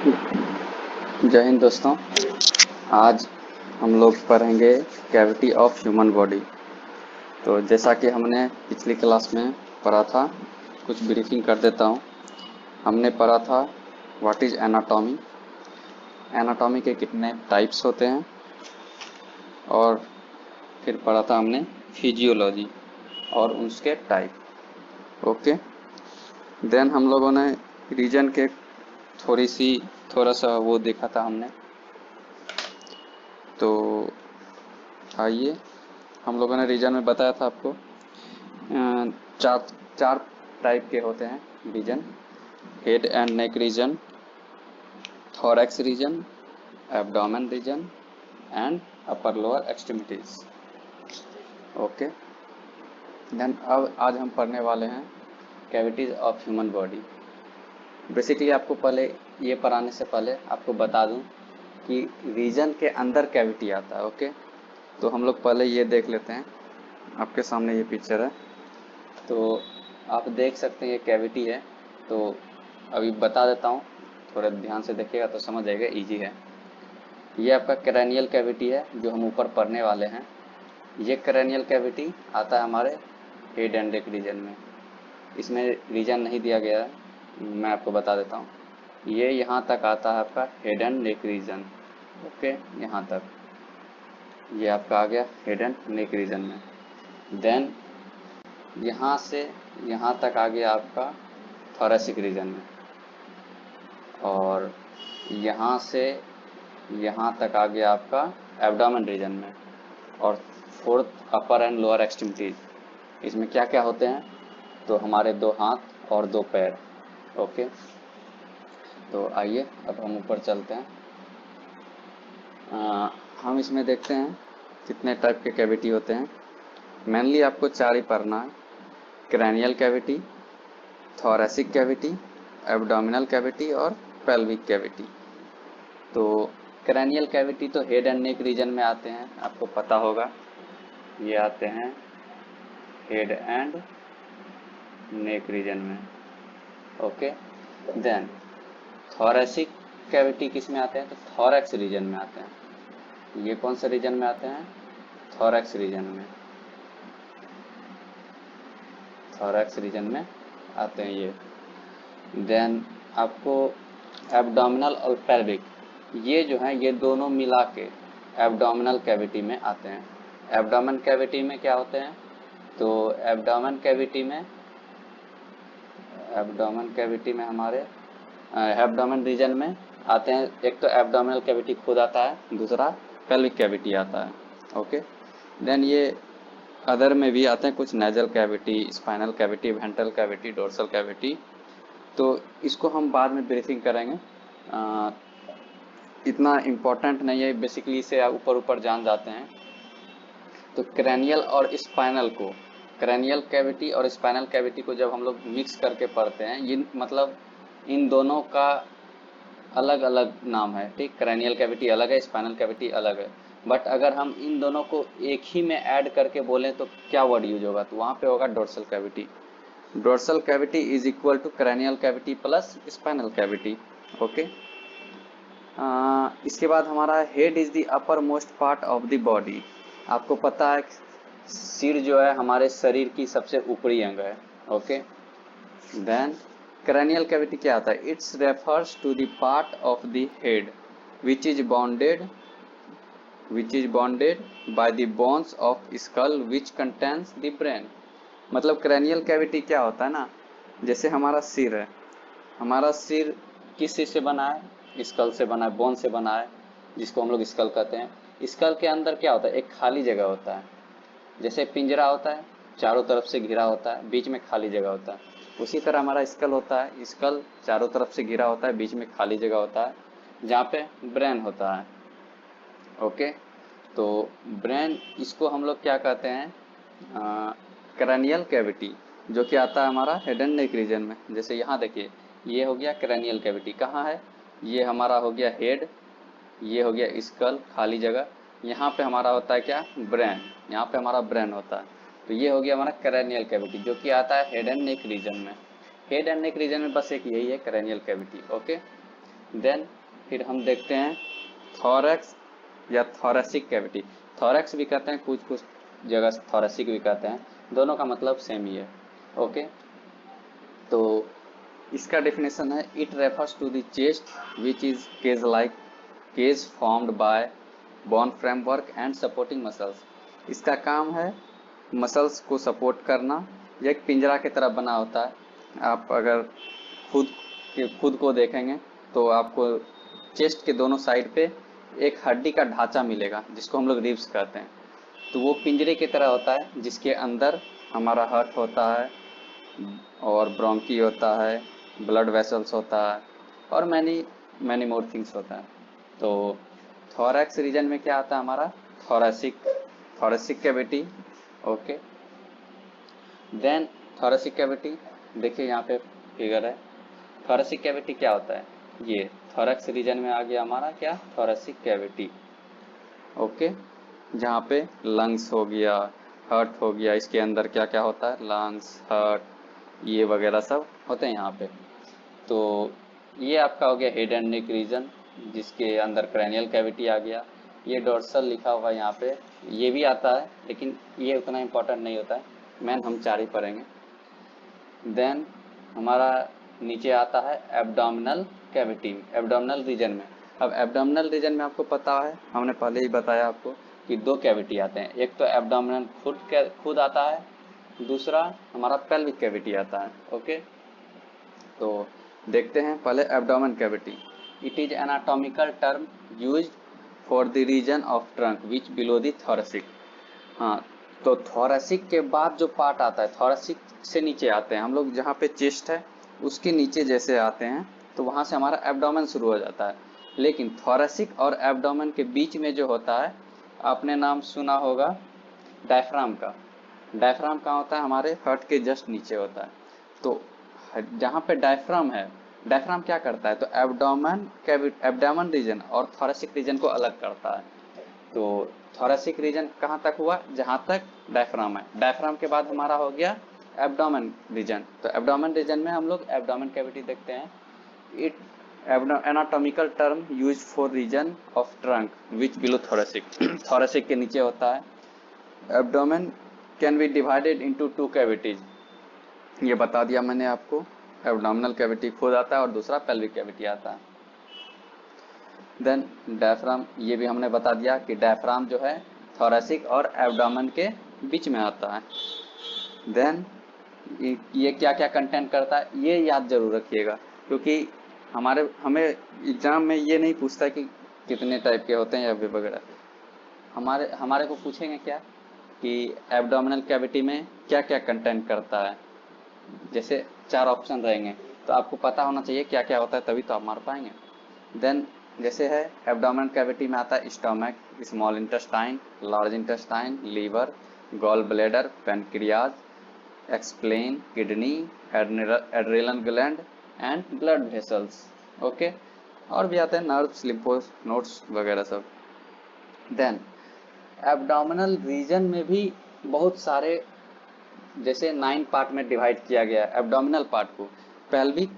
जय हिंद दोस्तों। आज हम लोग पढ़ेंगे कैविटी ऑफ ह्यूमन बॉडी। तो जैसा कि हमने पिछली क्लास में पढ़ा था, कुछ ब्रीफिंग कर देता हूँ। हमने पढ़ा था व्हाट इज एनाटॉमी, एनाटॉमी के कितने टाइप्स होते हैं, और फिर पढ़ा था हमने फिजियोलॉजी और उसके टाइप। ओके, देन हम लोगों ने रीजन के थोड़ा सा वो देखा था हमने। तो आइए, हम लोगों ने रीजन में बताया था आपको चार चार टाइप के होते हैं region: head and neck region, thorax region, abdomen region and upper lower extremities. Okay, then अब आज हम पढ़ने वाले हैं cavities of human body. Basically आपको पहले ये पढ़ाने से पहले आपको बता दूं कि रीजन के अंदर कैविटी आता है। ओके, तो हम लोग पहले ये देख लेते हैं। आपके सामने ये पिक्चर है, तो आप देख सकते हैं ये कैविटी है। तो अभी बता देता हूँ, थोड़ा ध्यान से देखिएगा तो समझ जाएगा, इजी है। ये आपका क्रैनियल कैविटी है जो हम ऊपर पढ़ने वाले हैं। ये क्रैनियल कैविटी आता है हमारे हेड एंड नेक रीजन में। इसमें रीजन नहीं दिया गया है, मैं आपको बता देता हूँ। ये यहाँ तक आता है आपका head and neck reason. Okay, यहाँ तक ये आपका आ गया हेड एंड नेक रीजन में। देन यहाँ से यहाँ तक आ गया आपका थोरैसिक रीजन में, और यहाँ से यहाँ तक आ गया आपका एब्डोमेन रीजन में, और fourth upper and lower extremities. इसमें क्या क्या होते हैं? तो हमारे दो हाथ और दो पैर। ओके, तो आइए अब हम ऊपर चलते हैं। हम इसमें देखते हैं कितने टाइप के कैविटी होते हैं। मेनली आपको चार ही पढ़ना है: cranial cavity, thoracic cavity, abdominal cavity और पेल्विक कैविटी। तो क्रैनियल कैविटी तो हेड एंड नेक रीजन में आते हैं, आपको पता होगा। ये आते हैं हेड एंड नेक रीजन में। ओके, देन थोरैसिक कैविटी किस में आते हैं? तो थोरैक्स रीजन में आते हैं। ये कौन से रीजन में आते हैं? थोरैक्स रीजन में, थोरैक्स रीजन में आते हैं ये। देन आपको एब्डोमिनल और पेल्विक, ये जो है ये दोनों मिला के एब्डोमिनल कैविटी में आते हैं। एब्डोमेन कैविटी में क्या होते हैं? तो एब्डोमेन कैविटी में हमारे एब्डोमेन रीजन में आते हैं। एक तो एब्डोमिनल कैविटी खुद आता है, दूसरा पेल्विक कैविटी आता है। ओके, देन ये अदर में भी आते हैं कुछ: nasal cavity, spinal cavity, ventral cavity, dorsal cavity. तो इसको हम बाद में ब्रीफिंग करेंगे, इतना इम्पोर्टेंट नहीं है, बेसिकली इसे ऊपर ऊपर जान जाते हैं। तो क्रैनियल और स्पाइनल को, क्रैनियल कैविटी और स्पाइनल कैविटी को जब हम लोग मिक्स करके पढ़ते हैं, ये मतलब इन दोनों का अलग अलग नाम है। ठीक, क्रैनियल कैविटी अलग है, स्पाइनल कैविटी अलग है। बट अगर हम इन दोनों को एक ही में ऐड करके बोलें तो क्या वर्ड यूज होगा? तो वहां पे होगा dorsal cavity. Dorsal cavity is equal to cranial cavity plus spinal cavity. Okay, इसके बाद हमारा head is the uppermost part of the body. आपको पता है सिर जो है हमारे शरीर की सबसे ऊपरी अंग है। ओके, देन क्रैनियल कैविटी क्या आता है? It's refers to the part of the head which is bonded by the bones of skull which contains the brain. मतलब क्रैनियल कैविटी क्या होता है ना, जैसे हमारा सिर है, हमारा सिर किस चीज से बना है? स्कल से बना है, बोन से बना है, जिसको हम लोग स्कल कहते हैं। स्कल के अंदर क्या होता है? एक खाली जगह होता है, जैसे पिंजरा होता है, चारों तरफ से घिरा होता है, बीच में खाली जगह होता है। उसी तरह हमारा स्कल होता है, स्कल चारों तरफ से घिरा होता है, बीच में खाली जगह होता है, जहाँ पे ब्रेन होता है। ओके, तो ब्रेन, इसको हम लोग क्या कहते हैं? क्रैनियल कैविटी, जो कि आता है हमारा हेड एंड नेक रीजन में। जैसे यहाँ देखिए, ये हो गया क्रैनियल कैविटी, कहाँ है? ये हमारा हो गया हेड, ये हो गया स्कल, खाली जगह। यहाँ पे हमारा होता है क्या? ब्रेन, यहाँ पे हमारा ब्रेन होता है। तो ये हो गया हमारा क्रैनियल कैविटी, जो कि आता है हेड एंड नेक रीजन में। हेड एंड नेक रीजन में बस एक यही है, क्रैनियल कैविटी। ओके, देन फिर हम देखते हैं थोरैक्स या थोरेसिक कैविटी। थोरैक्स भी कहते हैं, कुछ कुछ जगह थोरेसिक भी कहते हैं, दोनों का मतलब सेम ही है। ओके, तो इसका डेफिनेशन है it refers to the chest which is cage like cage formed by bone framework and supporting muscles. इसका काम है मसल्स को सपोर्ट करना, यह एक पिंजरा की तरह बना होता है। आप अगर खुद को देखेंगे तो आपको चेस्ट के दोनों साइड पे एक हड्डी का ढांचा मिलेगा जिसको हम लोग रिब्स कहते हैं। तो वो पिंजरे की तरह होता है जिसके अंदर हमारा हार्ट होता है और ब्रोंकी होता है, ब्लड वेसल्स होता है और मैनी मैनी मोर थिंग्स होता है। तो थोरैक्स रीजन में क्या आता है हमारा thoracic cavity. Okay, then thoracic cavity देखिए यहाँ पे फिगर है। थोरेसिक कैविटी क्या होता है, ये थोरैक्स रीजन में आ गया हमारा क्या, थोरेसिक कैविटी। ओके, जहाँ पे लंग्स हो गया, हार्ट हो गया, इसके अंदर क्या क्या होता है, लंग्स, हार्ट, ये वगैरह सब होते हैं यहाँ पे। तो ये आपका हो गया हेड एंड नेक रीजन जिसके अंदर क्रैनियल कैविटी आ गया। ये डोर्सल लिखा हुआ है यहाँ पे, ये भी आता है लेकिन ये उतना इम्पोर्टेंट नहीं होता है, मेन हम 4 ही पढ़ेंगे। देन हमारा नीचे आता है एब्डोमिनल कैविटी, एब्डोमिनल रीजन में। अब एब्डोमिनल रीजन में आपको पता है, हमने पहले ही बताया आपको कि 2 कैविटी आते हैं, एक तो एब्डोमिनल खुद आता है, दूसरा हमारा पेल्विक कैविटी आता है। ओके, तो देखते हैं पहले abdomen cavity. It is anatomical term used for the region of trunk which below the thoracic. हाँ, तो थोरेसिक के बाद जो पार्ट आता है, थोरेसिक से नीचे आते हैं हम लोग, जहाँ पे चेस्ट है उसके नीचे जैसे आते हैं तो वहाँ से हमारा एब्डोमेन शुरू हो जाता है। लेकिन थोरेसिक और एब्डोमेन के बीच में जो होता है, आपने नाम सुना होगा डायफ्राम का। डायफ्राम कहाँ होता है, हमारे हार्ट के जस्ट नीचे होता है। तो जहाँ पे डायफ्राम है, डायफ्राम क्या करता है, तो एब्डोमेन रीजन और थोरेसिक रीजन को अलग करता है। तो थोरेसिक रीजन कहाँ तक हुआ, जहाँ तक डायफ्राम है। डायफ्राम के बाद हमारा हो गया एब्डोमेन रीजन। तो एब्डोमेन रीजन में हम लोग एब्डोमेन कैविटी देखते हैं। It anatomical term use for region of trunk which below thoracic, thoracic के नीचे होता है। Abdomen can be divided into 2 cavities, ये बता दिया मैंने आपको। एब्डोमिनल कैविटी खुद आता है और दूसरा पेल्विक कैविटी आता है। देन डायफ्राम, ये भी हमने बता दिया कि डायफ्राम जो है थोरेसिक और एब्डोमेन के बीच में आता है। देन ये क्या क्या कंटेंट करता है, ये याद जरूर रखिएगा, क्योंकि हमें एग्जाम में ये नहीं पूछता कि कितने टाइप के होते हैं या वगैरह। हमारे को पूछेंगे क्या कि एब्डोमिनल कैविटी में क्या क्या कंटेंट करता है, जैसे 4 ऑप्शन रहेंगे तो आपको पता होना चाहिए क्या क्या होता है, तभी तो आप मार पाएंगे। देन जैसे है एब्डोमिनल कैविटी में आता है stomach, small intestine, large intestine, liver, gall bladder, pancreas, explain, kidney, adrenal gland and blood vessels. Okay, और भी आते हैं नर्व्स, लिम्फोस नोड्स वगैरह सब। देन एब्डोमिनल रीजन में भी बहुत सारे, जैसे 9 पार्ट में डिवाइड किया गया है एब्डोमिनल पार्ट को। पेल्विक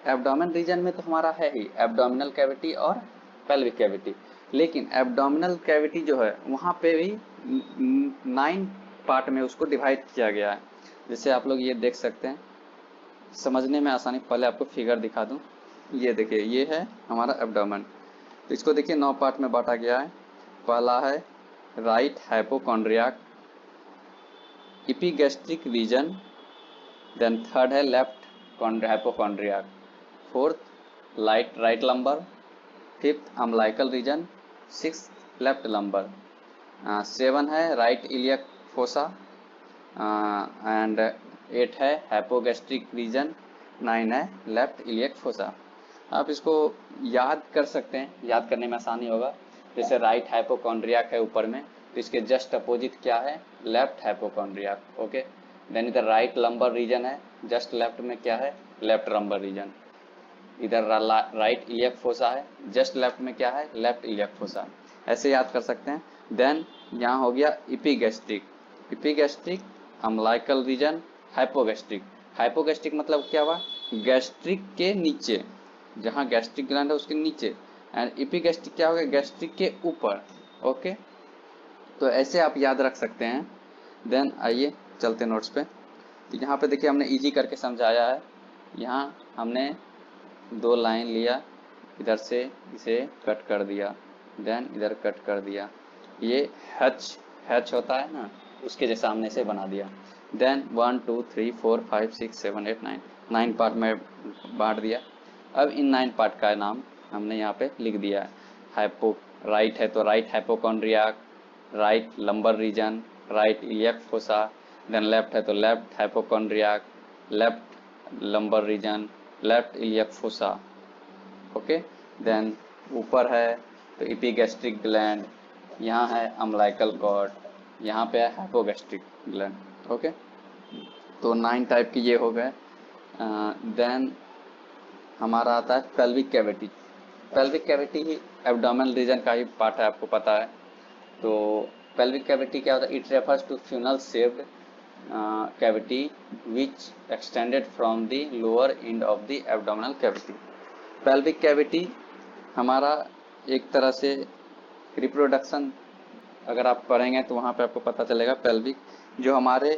एब्डोमेन रीजन में तो हमारा है ही एब्डोमिनल कैविटी और पेल्विक कैविटी, लेकिन एब्डोमिनल कैविटी जो है वहाँ पे भी 9 पार्ट में उसको डिवाइड किया गया है। जैसे आप लोग ये देख सकते हैं, समझने में आसानी, पहले आपको फिगर दिखा दूं। ये देखिए, ये है हमारा एब्डोमेन, तो इसको देखिए 9 पार्ट में बांटा गया है। पहला है right hypochondriac epigastric region, then third है left hypochondriac, fourth right lumbar, fifth umbilical region, six left lumbar, 7 है राइट इलियक फोसा, एंड 8 है हाइपोगैस्ट्रिक रीजन, 9 है लेफ्ट इलियक फोसा। आप इसको याद कर सकते हैं, याद करने में आसानी होगा। जैसे राइट हाइपोकॉन्ड्रियाक है ऊपर में, तो इसके जस्ट अपोजिट क्या है, लेफ्ट हाइपोकॉन्ड्रियाक। ओके, देन इधर राइट लंबर रीजन है, जस्ट लेफ्ट में क्या है, लेफ्ट लंबर रीजन। इधर राइट इलियक फोसा है, जस्ट लेफ्ट में क्या है, लेफ्ट इलियक फोसा। ऐसे याद कर सकते हैं। देन यहाँ हो गया इपिगैस्ट्रिक अम्लाइकल रीजन, हाइपोगैस्ट्रिक। हाइपोगैस्ट्रिक मतलब क्या हुआ, गैस्ट्रिक के नीचे, जहाँ गैस्ट्रिक ग्लैंड है उसके नीचे, एंड इपिगैस्ट्रिक क्या होगा, गैस्ट्रिक के ऊपर। ओके, तो ऐसे आप याद रख सकते हैं। देन आइए चलते नोट्स पे। तो यहाँ पे देखिए हमने इजी करके समझाया है। यहाँ हमने 2 लाइन लिया, इधर से इसे कट कर दिया, देन इधर कट कर दिया, ये हैच हैच होता है ना, उसके जैसा हमने इसे बना दिया। देन 1 2 3 4 5 6 7 8 9 9 पार्ट में बांट दिया। अब इन 9 पार्ट का नाम हमने यहाँ पे लिख दिया है। हाइपो राइट है तो right hypochondriac, right lumbar region, right iliac fossa. Then left है तो left hypochondriac, left lumbar region, left iliac fossa. Okay, then ऊपर है तो इपिगैस्ट्रिक ग्लैंड, यहाँ है अम्बिलिकल कॉर्ड, यहाँ पे है हाइपोगैस्ट्रिक ग्लैंड। ओके, तो 9 टाइप के ये हो गए। देन हमारा आता है पेल्विक कैविटी। पेल्विक कैविटी ही एब्डोमेनल रीजन का ही पार्ट है, आपको पता है। तो पेल्विक कैविटी क्या होता है, it refers to funnel shaped cavity which extended from the lower end of the abdominal cavity। pelvic cavity हमारा एक तरह से रिप्रोडक्शन अगर आप पढ़ेंगे तो वहाँ पे आपको पता चलेगा, पेल्विक जो हमारे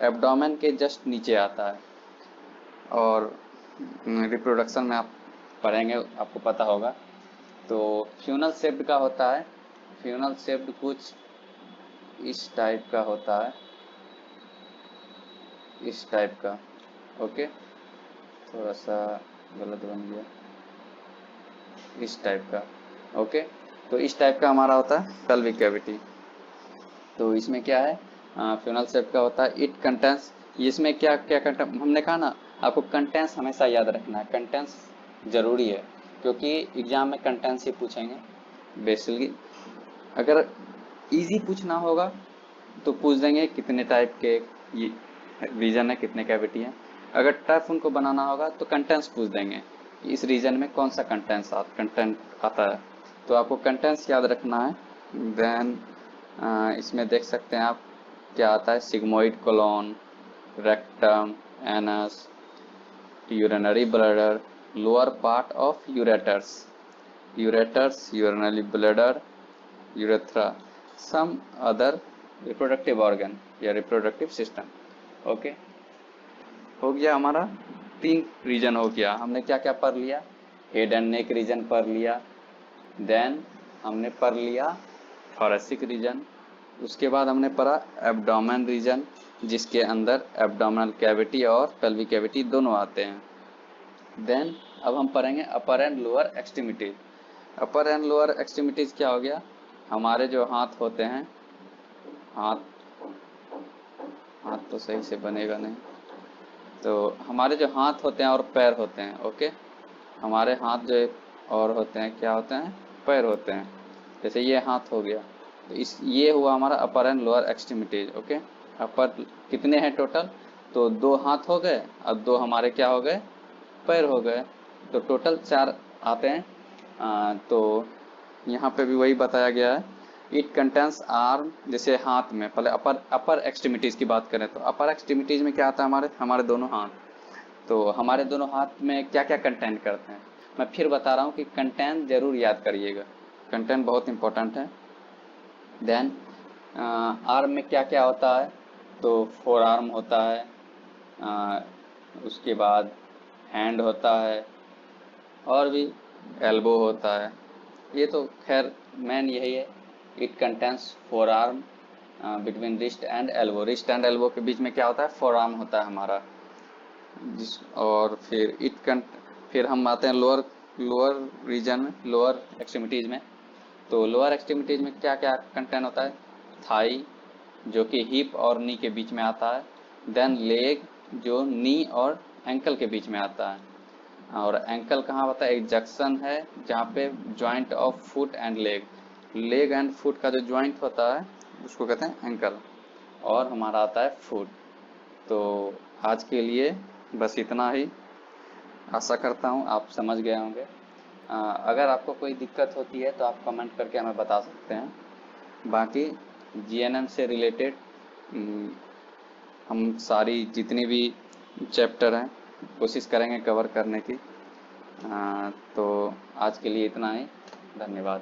एब्डोमेन के जस्ट नीचे आता है, और रिप्रोडक्शन में आप पढ़ेंगे आपको पता होगा। तो फ्यूनल शेप्ड का होता है, फ्यूनल शेप्ड कुछ इस टाइप का होता है, इस टाइप का। ओके, थोड़ा सा गलत बन गया, इस टाइप का। ओके, तो इस टाइप का हमारा होता है पेल्विक कैविटी। तो इसमें क्या है, फ्यूनल शेप का होता है। इट कंटेंस, इसमें क्या क्या कंटेंट हमने कहा ना, आपको कंटेंस हमेशा याद रखना है, कंटेंस जरूरी है, क्योंकि एग्जाम में कंटेंस ही पूछेंगे बेसिकली। अगर इजी पूछना होगा तो पूछ देंगे कितने टाइप के ये रीजन है, कितने कैविटी है। अगर टफ उनको बनाना होगा तो कंटेंट्स पूछ देंगे, इस रीजन में कौन सा कंटेंट आता है, तो आपको कंटेंट्स याद रखना है। देन इसमें देख सकते हैं आप क्या आता है, sigmoid colon, rectum, anus, urinary bladder, lower part of ureters, urinary bladder, urethra, some other reproductive organ या रिप्रोडक्टिव सिस्टम। ओके, हो गया हमारा 3 रीजन हो गया। हमने क्या क्या पढ़ लिया, हेड एंड नेक रीजन पढ़ लिया, देन हमने पढ़ लिया थोरेसिक रीजन, उसके बाद हमने पढ़ा एब्डोमेन रीजन जिसके अंदर एब्डोमिनल कैविटी और पेल्विक कैविटी दोनों आते हैं। देन अब हम पढ़ेंगे upper and lower extremities. Upper and lower extremities क्या हो गया, हमारे जो हाथ होते हैं, हाथ हाथ तो सही से बनेगा नहीं, तो हमारे जो हाथ होते हैं और पैर होते हैं। ओके, हमारे हाथ जो और होते हैं क्या होते हैं, पैर होते हैं। जैसे ये हाथ हो गया, तो इस ये हुआ हमारा अपर एंड लोअर एक्सट्रीमिटीज। ओके, अपर कितने हैं टोटल, तो 2 हाथ हो गए, अब 2 हमारे क्या हो गए, पैर हो गए, तो टोटल 4 आते हैं। तो यहाँ पे भी वही बताया गया है, इट कंटेंस आर्म, जैसे हाथ में पहले अपर एक्सट्रीमिटीज की बात करें तो अपर एक्सट्रीमिटीज में क्या आता है, हमारे हमारे दोनों हाथ। तो हमारे दोनों हाथ में क्या क्या कंटेंट करते हैं, मैं फिर बता रहा हूँ कि कंटेंट जरूर याद करिएगा, कंटेंट बहुत इंपॉर्टेंट है। देन आर्म में क्या क्या होता है, तो फोर आर्म होता है, उसके बाद हैंड होता है, और भी एल्बो होता है। ये तो खैर मेन यही है, it contains four arm between wrist and elbow, wrist and elbow के बीच में क्या होता है, फोर आर्म होता है हमारा। और फिर हम आते हैं लोअर लोअर रीजन में, लोअर एक्सट्रीमिटीज में। तो लोअर एक्सट्रीमिटीज में क्या क्या कंटेंट होता है, थाई जो कि हिप और नी के बीच में आता है, देन लेग जो नी और एंकल के बीच में आता है, और एंकल कहाँ होता है, एक जंक्शन है जहाँ पे joint of foot and leg, leg and foot का जो जॉइंट होता है उसको कहते हैं एंकल, और हमारा आता है फुट। तो आज के लिए बस इतना ही, आशा करता हूँ आप समझ गए होंगे। अगर आपको कोई दिक्कत होती है तो आप कमेंट करके हमें बता सकते हैं। बाकी जीएनएम से रिलेटेड हम सारी जितनी भी चैप्टर हैं कोशिश करेंगे कवर करने की। तो आज के लिए इतना ही। धन्यवाद।